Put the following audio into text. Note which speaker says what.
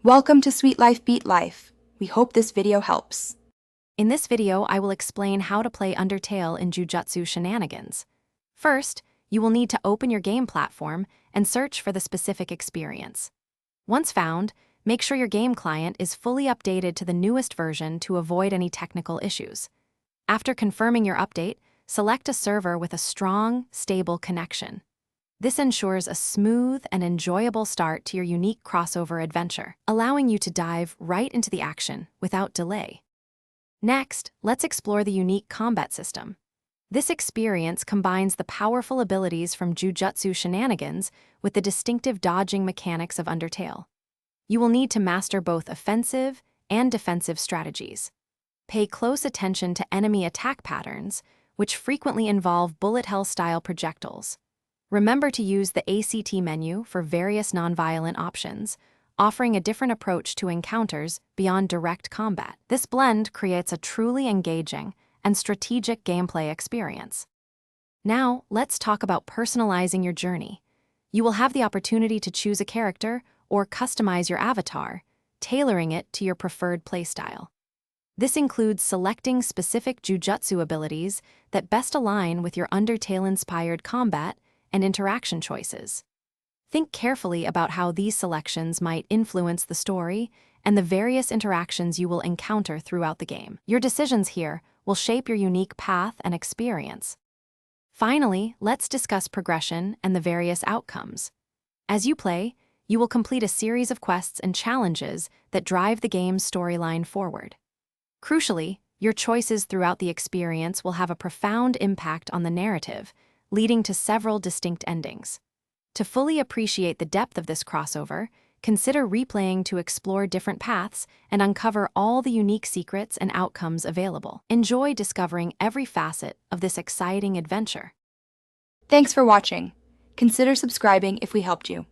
Speaker 1: Welcome to Sweet Life Beat Life. We hope this video helps.
Speaker 2: In this video, I will explain how to play Undertale in Jujutsu Shenanigans. First, you will need to open your game platform and search for the specific experience. Once found, make sure your game client is fully updated to the newest version to avoid any technical issues. After confirming your update, select a server with a strong, stable connection. This ensures a smooth and enjoyable start to your unique crossover adventure, allowing you to dive right into the action without delay. Next, let's explore the unique combat system. This experience combines the powerful abilities from Jujutsu Shenanigans with the distinctive dodging mechanics of Undertale. You will need to master both offensive and defensive strategies. Pay close attention to enemy attack patterns, which frequently involve bullet hell-style projectiles. Remember to use the ACT menu for various non-violent options, offering a different approach to encounters beyond direct combat. This blend creates a truly engaging and strategic gameplay experience. Now, let's talk about personalizing your journey. You will have the opportunity to choose a character or customize your avatar, tailoring it to your preferred playstyle. This includes selecting specific Jujutsu abilities that best align with your Undertale-inspired combat and interaction choices. Think carefully about how these selections might influence the story and the various interactions you will encounter throughout the game. Your decisions here will shape your unique path and experience. Finally, let's discuss progression and the various outcomes. As you play, you will complete a series of quests and challenges that drive the game's storyline forward. Crucially, your choices throughout the experience will have a profound impact on the narrative, leading to several distinct endings. To fully appreciate the depth of this crossover, consider replaying to explore different paths and uncover all the unique secrets and outcomes available. Enjoy discovering every facet of this exciting adventure.
Speaker 1: Thanks for watching. Consider subscribing if we helped you.